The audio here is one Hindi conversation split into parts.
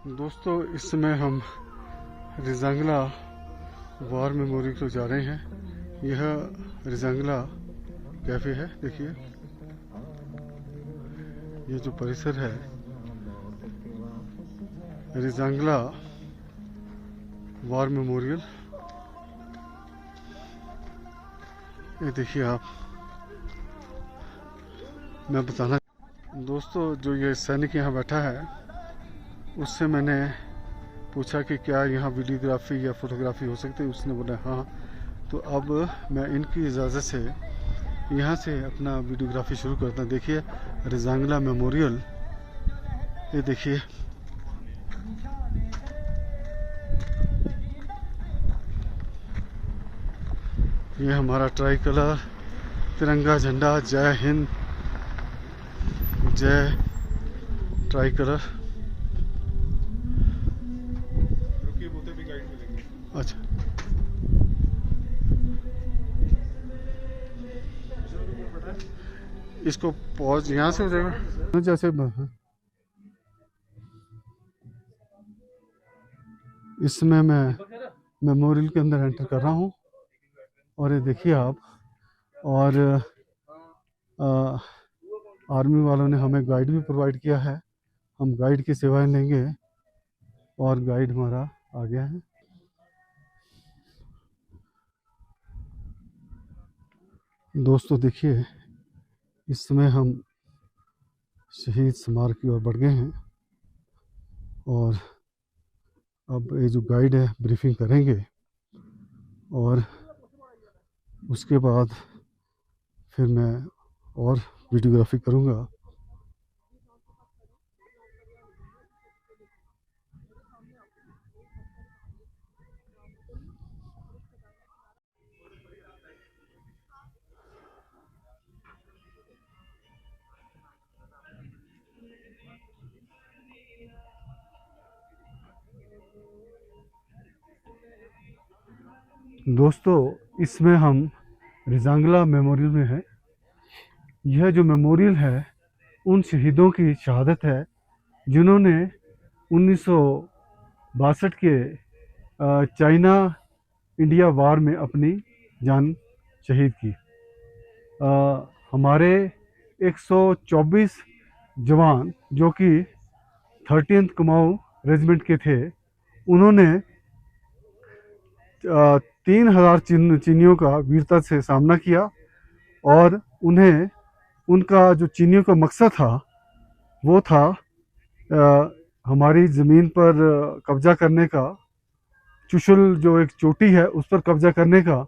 दोस्तों, इस समय हम रिजांगला वार मेमोरियल को जा रहे हैं। यह रिजांगला कैफ़े है। देखिए, ये जो परिसर है रिजांगला वार मेमोरियल, ये देखिए आप। मैं बताना दोस्तों, जो ये सैनिक यहाँ बैठा है उससे मैंने पूछा कि क्या यहाँ वीडियोग्राफी या फोटोग्राफी हो सकती है। उसने बोला हाँ। तो अब मैं इनकी इजाज़त से यहाँ से अपना वीडियोग्राफी शुरू करता हूँ। देखिए रिजांगला मेमोरियल, ये देखिए। ये हमारा ट्राई कलर तिरंगा झंडा, जय हिंद, जय ट्राई कलर। अच्छा, इसको पॉज यहाँ से हो जाएगा जैसे। इसमें मैं मेमोरियल के अंदर एंटर कर रहा हूँ और ये देखिए आप। और आर्मी वालों ने हमें गाइड भी प्रोवाइड किया है। हम गाइड की सेवाएं लेंगे और गाइड हमारा आ गया है। दोस्तों देखिए, इस समय हम शहीद स्मारक की ओर बढ़ गए हैं और अब ये जो गाइड है ब्रीफिंग करेंगे और उसके बाद फिर मैं और वीडियोग्राफी करूँगा। दोस्तों, इसमें हम रिजांगला मेमोरियल में हैं। यह जो मेमोरियल है उन शहीदों की शहादत है जिन्होंने 1962 के चाइना इंडिया वार में अपनी जान शहीद की। हमारे 124 जवान जो कि 13th कुमाऊं रेजिमेंट के थे, उन्होंने 3000 चीनियों का वीरता से सामना किया और उन्हें उनका जो चीनियों का मकसद था वो था हमारी ज़मीन पर कब्जा करने का। चुशुल जो एक चोटी है उस पर कब्जा करने का।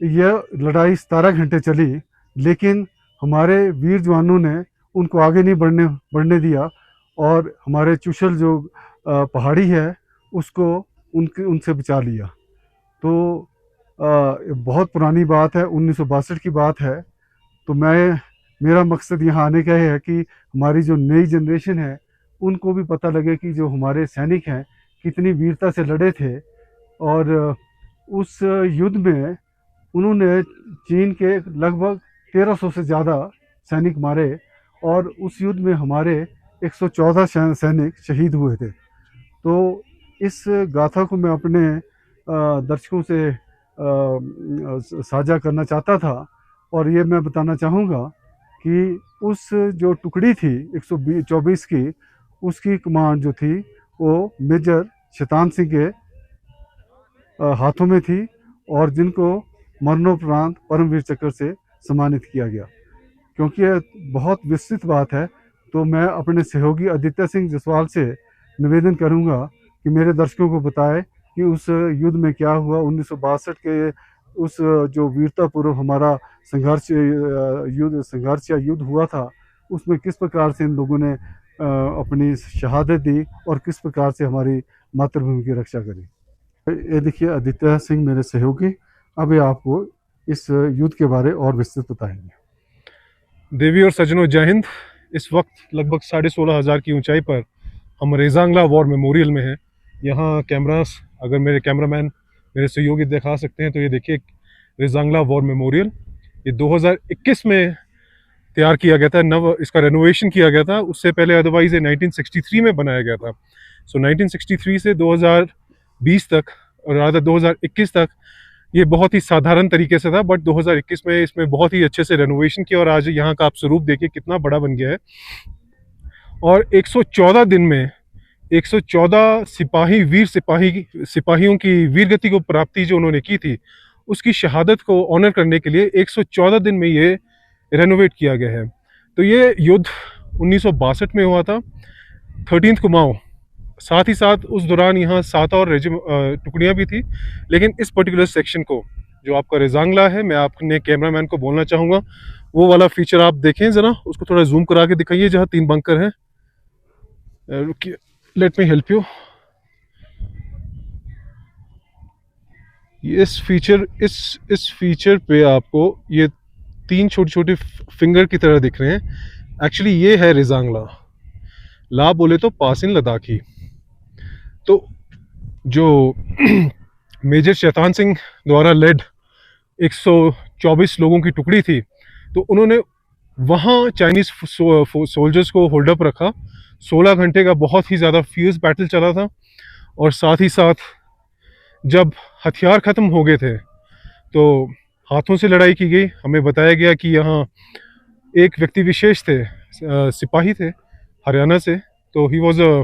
यह लड़ाई 17 घंटे चली, लेकिन हमारे वीर जवानों ने उनको आगे नहीं बढ़ने दिया और हमारे चुशुल जो पहाड़ी है उसको उनसे बचा लिया। तो बहुत पुरानी बात है, 1962 की बात है। तो मेरा मकसद यहाँ आने का है कि हमारी जो नई जनरेशन है उनको भी पता लगे कि जो हमारे सैनिक हैं कितनी वीरता से लड़े थे और उस युद्ध में उन्होंने चीन के लगभग 1300 से ज़्यादा सैनिक मारे और उस युद्ध में हमारे 114 सैनिक शहीद हुए थे। तो इस गाथा को मैं अपने दर्शकों से साझा करना चाहता था और ये मैं बताना चाहूँगा कि उस जो टुकड़ी थी 124 की, उसकी कमांड जो थी वो मेजर शैतान सिंह के हाथों में थी और जिनको मरणोपरांत परमवीर चक्र से सम्मानित किया गया। क्योंकि यह बहुत विस्तृत बात है तो मैं अपने सहयोगी आदित्य सिंह जसवाल से निवेदन करूंगा कि मेरे दर्शकों को बताए कि उस युद्ध में क्या हुआ। 1962 के उस जो वीरतापूर्व हमारा संघर्ष या युद्ध हुआ था, उसमें किस प्रकार से इन लोगों ने अपनी शहादत दी और किस प्रकार से हमारी मातृभूमि की रक्षा करी। ये देखिए आदित्य सिंह मेरे सहयोगी, अब ये आपको इस युद्ध के बारे और विस्तृत बताएंगे। देवी और सज्जनों, जय हिंद। इस वक्त लगभग 16,500 की ऊंचाई पर हम रिजांगला वॉर मेमोरियल में हैं। यहाँ कैमरास, अगर मेरे कैमरामैन मेरे सहयोगी दिखा सकते हैं तो ये देखिए रिजांगला वॉर मेमोरियल। ये 2021 में तैयार किया गया था, नव इसका रेनोवेशन किया गया था। उससे पहले अदरवाइज ये 1963 में बनाया गया था। सो 1963 से 2020 तक और रादर 2021 तक ये बहुत ही साधारण तरीके से था, बट 2021 में इसमें बहुत ही अच्छे से रेनोवेशन किया और आज यहाँ का आप स्वरूप देखिए कितना बड़ा बन गया है। और 114 दिन में 114 सिपाही सिपाहियों की वीरगति को प्राप्ति जो उन्होंने की थी, उसकी शहादत को ऑनर करने के लिए 114 दिन में ये रेनोवेट किया गया है। तो ये युद्ध 1962 में हुआ था, 13th कुमाऊं। साथ ही साथ उस दौरान यहाँ 7 और टुकड़ियाँ भी थी, लेकिन इस पर्टिकुलर सेक्शन को जो आपका रेजांगला है, मैं अपने कैमरामैन को बोलना चाहूँगा वो वाला फीचर आप देखें ज़रा, उसको थोड़ा जूम करा के दिखाइए जहाँ 3 बंकर हैं। रुकिए, लेट मी हेल्प यू। इस फीचर पे आपको ये 3 छोटे छोटे फिंगर की तरह दिख रहे हैं। एक्चुअली ये है रेजांगला, ला बोले तो पास इन लद्दाखी। तो जो मेजर शैतान सिंह द्वारा लेड 124 लोगों की टुकड़ी थी, तो उन्होंने वहाँ चाइनीज सोल्जर्स को होल्ड अप रखा। 16 घंटे का बहुत ही ज़्यादा फ्यूज बैटल चला था, और साथ ही साथ जब हथियार ख़त्म हो गए थे तो हाथों से लड़ाई की गई। हमें बताया गया कि यहाँ एक व्यक्ति विशेष थे, सिपाही थे हरियाणा से, तो ही वॉज अ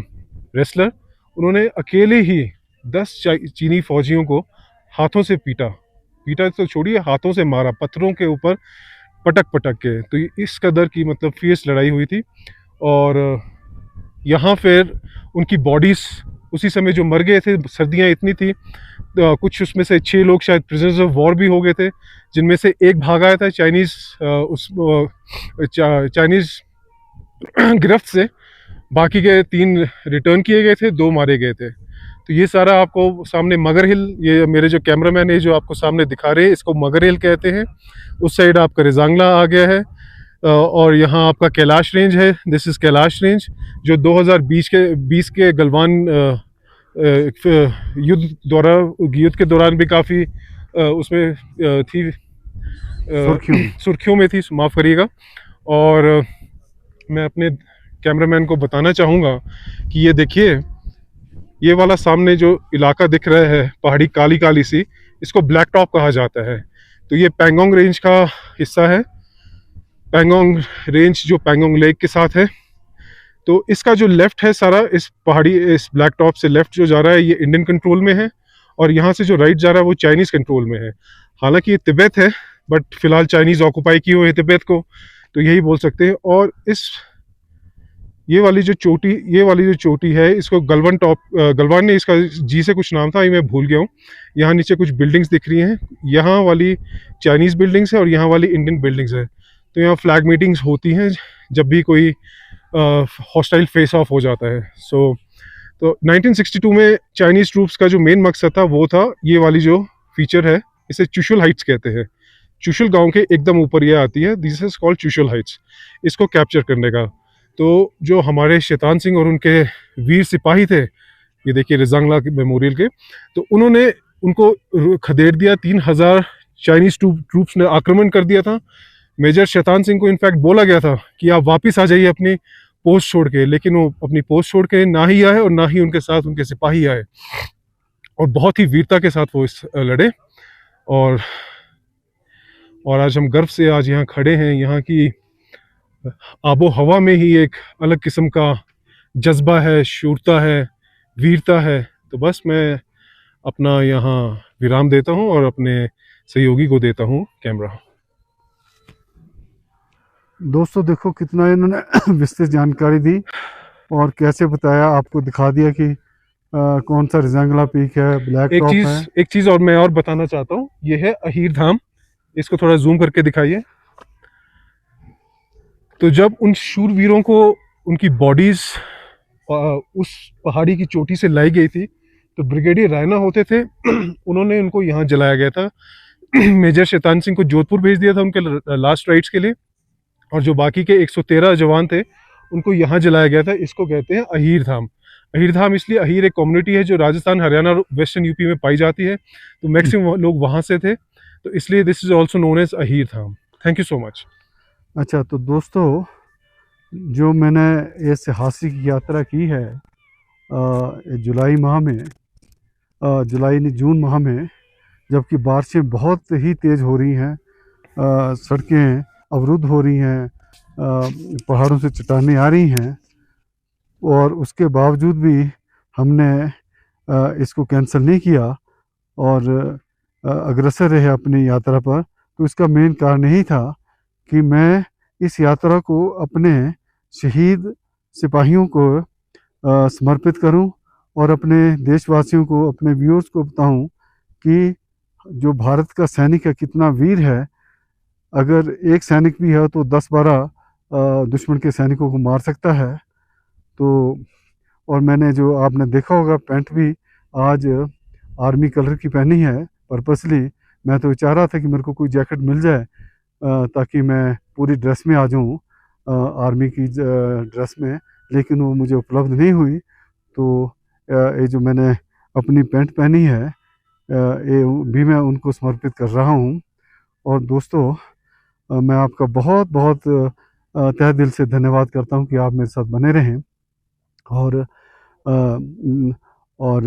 रेसलर। उन्होंने अकेले ही 10 चीनी फौजियों को हाथों से पीटा तो छोड़िए, हाथों से मारा, पत्थरों के ऊपर पटक के। तो इस कदर की मतलब फियर्स लड़ाई हुई थी। और यहाँ फिर उनकी बॉडीज़ उसी समय जो मर गए थे, सर्दियाँ इतनी थी, कुछ उसमें से 6 लोग शायद प्रिजनर्स ऑफ वॉर भी हो गए थे, जिनमें से एक भाग आया था चाइनीज़ गिरफ्त से। बाकी के 3 रिटर्न किए गए थे, 2 मारे गए थे। तो ये सारा आपको सामने मगर हिल, ये मेरे जो कैमरामैन है जो आपको सामने दिखा रहे हैं, इसको मगर हिल कहते हैं। उस साइड आपका रेजांगला आ गया है, और यहाँ आपका कैलाश रेंज है। दिस इज़ कैलाश रेंज, जो 2020 के गलवान युद्ध के दौरान भी काफ़ी उसमें थी, सुर्खियों में थी, माफ़ करिएगा। और मैं अपने कैमरामैन को बताना चाहूँगा कि ये देखिए, ये वाला सामने जो इलाका दिख रहा है, पहाड़ी काली काली सी, इसको ब्लैक टॉप कहा जाता है। तो ये पैंगोंग रेंज का हिस्सा है। पैंगोंग रेंज जो पैंगोंग लेक के साथ है। तो इसका जो लेफ्ट है सारा, इस ब्लैक टॉप से लेफ्ट जो जा रहा है, ये इंडियन कंट्रोल में है, और यहाँ से जो राइट जा रहा है वो चाइनीज़ कंट्रोल में है। हालांकि ये तिब्बत है, बट फिलहाल चाइनीज़ ऑक्यूपाई किए हुए है तिब्बत को, तो यही बोल सकते हैं। और ये वाली जो चोटी है, इसको गलवान ने इसका जी से कुछ नाम था, ये मैं भूल गया हूँ। यहाँ नीचे कुछ बिल्डिंग्स दिख रही हैं, यहाँ वाली चाइनीज़ बिल्डिंग्स है और यहाँ वाली इंडियन बिल्डिंग्स है। तो यहाँ फ्लैग मीटिंग्स होती हैं जब भी कोई हॉस्टाइल फेस ऑफ हो जाता है। तो 1962 में चाइनीज़ ट्रूप्स का जो मेन मकसद था वो था ये वाली जो फीचर है, इसे चुशुल हाइट्स कहते हैं। चुशुल गांव के एकदम ऊपर ये आती है, this is called Chushul Heights, इसको कैप्चर करने का। तो जो हमारे शैतान सिंह और उनके वीर सिपाही थे, ये देखिए रेजांगला मेमोरियल के, तो उन्होंने उनको खदेड़ दिया। 3000 चाइनीज़ ट्रूप्स ने आक्रमण कर दिया था। मेजर शैतान सिंह को इनफैक्ट बोला गया था कि आप वापस आ जाइए अपनी पोस्ट छोड़ के, लेकिन वो अपनी पोस्ट छोड़ के ना ही आए और ना ही उनके साथ उनके सिपाही आए, और बहुत ही वीरता के साथ वो लड़े। और आज हम गर्व से आज यहाँ खड़े हैं। यहाँ की आबो हवा में ही एक अलग किस्म का जज्बा है, शूरता है, वीरता है। तो बस मैं अपना यहाँ विराम देता हूँ और अपने सहयोगी को देता हूँ कैमरा। दोस्तों देखो कितना इन्होंने विस्तृत जानकारी दी और कैसे बताया, आपको दिखा दिया कि कौन सा रेजांगला पीक है, ब्लैक टॉप है। एक चीज और मैं और बताना चाहता हूँ, ये है अहीर धाम। इसको थोड़ा जूम करके दिखाइए। तो जब उन शूरवीरों को उनकी बॉडीज उस पहाड़ी की चोटी से लाई गई थी, तो ब्रिगेडियर रायना होते थे, उन्होंने उनको यहाँ जलाया गया था। मेजर शैतान सिंह को जोधपुर भेज दिया था उनके लास्ट राइट्स के लिए, और जो बाकी के 113 जवान थे उनको यहाँ जलाया गया था। इसको कहते हैं अहीर धाम। अहीर धाम इसलिए, अहीर एक कम्युनिटी है जो राजस्थान, हरियाणा, वेस्टर्न यूपी में पाई जाती है, तो मैक्सिमम लोग वहाँ से थे, तो इसलिए this is also known as Ahir Dham. Thank you so much. अच्छा, तो दोस्तों, जो मैंने ये साहसिक यात्रा की है जुलाई माह में, जुलाई नहीं जून माह में, जबकि बारिशें बहुत ही तेज़ हो रही हैं, सड़कें अवरुद्ध हो रही हैं, पहाड़ों से चट्टानें आ रही हैं, और उसके बावजूद भी हमने इसको कैंसिल नहीं किया और अग्रसर रहे अपनी यात्रा पर। तो इसका मेन कारण यही था कि मैं इस यात्रा को अपने शहीद सिपाहियों को समर्पित करूं और अपने देशवासियों को, अपने व्यूअर्स को बताऊं कि जो भारत का सैनिक है कितना वीर है। अगर एक सैनिक भी है तो 10-12 दुश्मन के सैनिकों को मार सकता है। तो और मैंने, जो आपने देखा होगा, पैंट भी आज आर्मी कलर की पहनी है पर्पसली। मैं तो चाह रहा था कि मेरे को कोई जैकेट मिल जाए ताकि मैं पूरी ड्रेस में आ जाऊं, आर्मी की ड्रेस में, लेकिन वो मुझे उपलब्ध नहीं हुई। तो ये जो मैंने अपनी पैंट पहनी है, ये भी मैं उनको समर्पित कर रहा हूँ। और दोस्तों, मैं आपका बहुत बहुत तहे दिल से धन्यवाद करता हूँ कि आप मेरे साथ बने रहें और और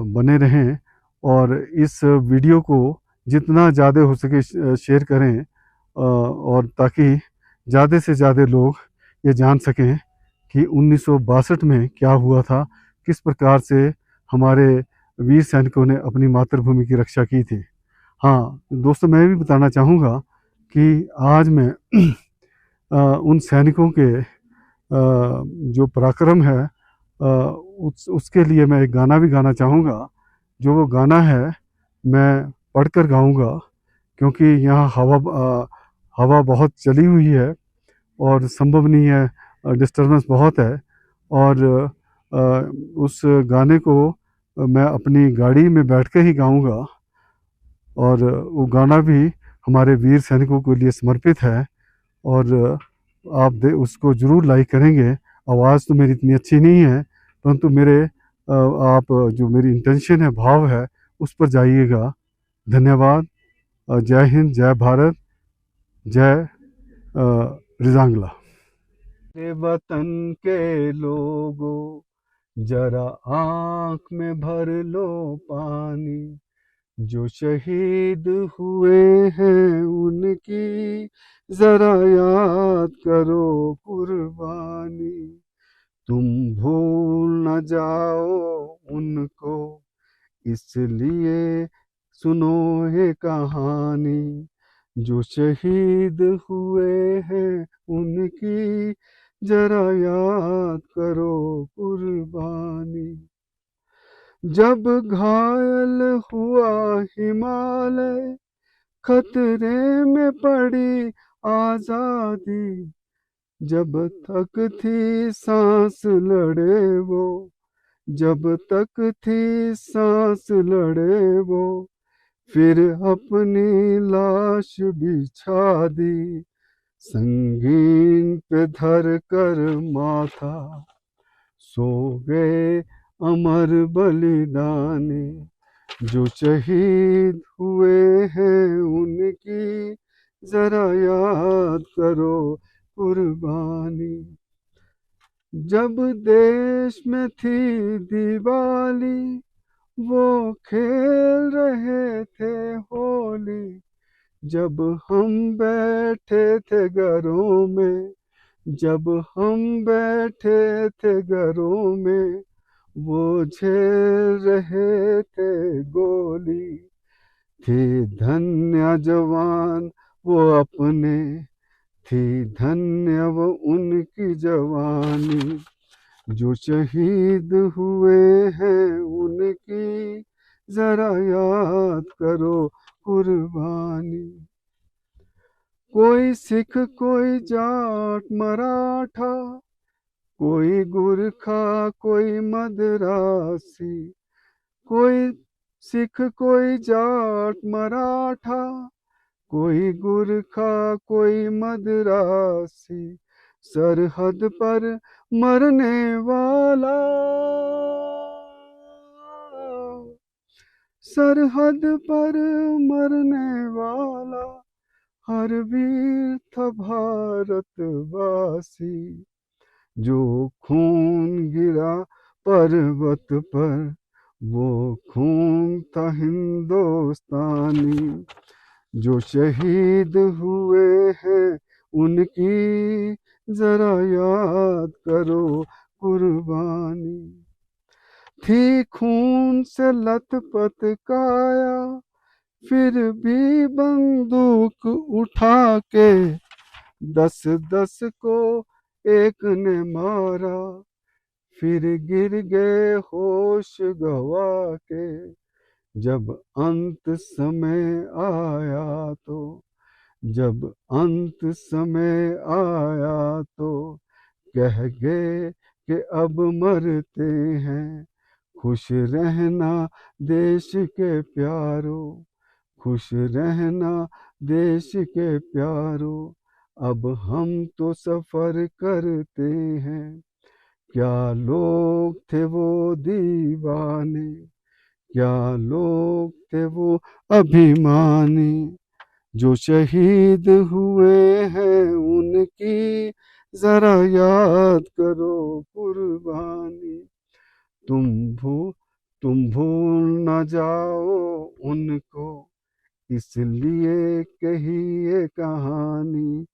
बने रहें, और इस वीडियो को जितना ज़्यादा हो सके शेयर करें, और ताकि ज़्यादा से ज़्यादा लोग ये जान सकें कि 1962 में क्या हुआ था, किस प्रकार से हमारे वीर सैनिकों ने अपनी मातृभूमि की रक्षा की थी। हाँ दोस्तों, मैं भी बताना चाहूँगा कि आज मैं उन सैनिकों के जो पराक्रम है, उसके लिए मैं एक गाना भी गाना चाहूँगा। जो वो गाना है मैं पढ़कर गाऊँगा, क्योंकि यहाँ हवा बहुत चली हुई है और संभव नहीं है, डिस्टर्बेंस बहुत है। और उस गाने को मैं अपनी गाड़ी में बैठ के ही गाऊँगा, और वो गाना भी हमारे वीर सैनिकों के लिए समर्पित है। और उसको ज़रूर लाइक करेंगे। आवाज़ तो मेरी इतनी अच्छी नहीं है, परंतु आप जो मेरी इंटेंशन है, भाव है, उस पर जाइएगा। धन्यवाद। जय हिंद, जय भारत, जय रिजांगला। मेरे वतन के लोगों, जरा आँख में भर लो पानी, जो शहीद हुए हैं उनकी जरा याद करो कुर्बानी। तुम भूल न जाओ उनको, इसलिए सुनो ये कहानी, जो शहीद हुए हैं उनकी जरा याद करो कुर्बानी। जब घायल हुआ हिमालय, खतरे में पड़ी आजादी, जब तक थी सांस लड़े वो, जब तक थी सांस लड़े वो, फिर अपनी लाश बिछा दी, संगीन पे धर कर माथा, सो गए अमर बलिदानी, जो शहीद हुए हैं उनकी जरा याद करो कुर्बानी। जब देश में थी दिवाली, वो खेल रहे थे होली, जब हम बैठे थे घरों में, जब हम बैठे थे घरों में, वो झेल रहे थे गोली। थी धन्य जवान वो अपने, थी धन्य वो उनकी जवानी, जो शहीद हुए हैं उनकी जरा याद करो कुर्बानी। कोई सिख, कोई जाट मराठा, कोई गुरखा, कोई मदरासी, कोई सिख, कोई जाट मराठा, कोई गुरखा, कोई मदरासी, सरहद पर मरने वाला, सरहद पर मरने वाला, हर वीर था भारतवासी, जो खून गिरा पर्वत पर वो खून था हिंदुस्तानी। जो शहीद हुए हैं उनकी जरा याद करो कुर्बानी। थी खून से लथपथ काया, फिर भी बंदूक उठा के 10-10 को एक ने मारा। फिर गिर गए होश गवा के, जब अंत समय आया तो, जब अंत समय आया तो कह गए कि अब मरते हैं। खुश रहना देश के प्यारो, खुश रहना देश के प्यारो, अब हम तो सफर करते हैं। क्या लोग थे वो दीवाने, क्या लोग थे वो अभिमानी, जो शहीद हुए हैं उनकी जरा याद करो कुर्बानी। तुम भू तुम भूल न जाओ उनको, इसलिए कही ये कहानी।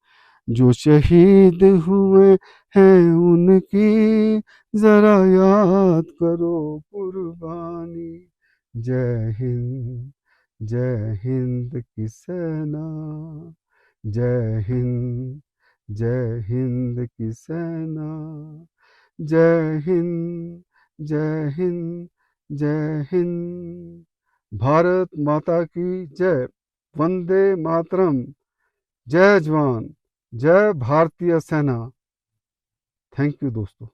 जो शहीद हुए हैं उनकी जरा याद करो कुर्बानी। जय हिंद, जय हिंद की सेना, जय हिंद, जय हिंद की सेना, जय हिंद, जय हिंद, जय हिंद। भारत माता की जय। वंदे मातरम। जय जवान, जय भारतीय सेना। थैंक यू दोस्तों।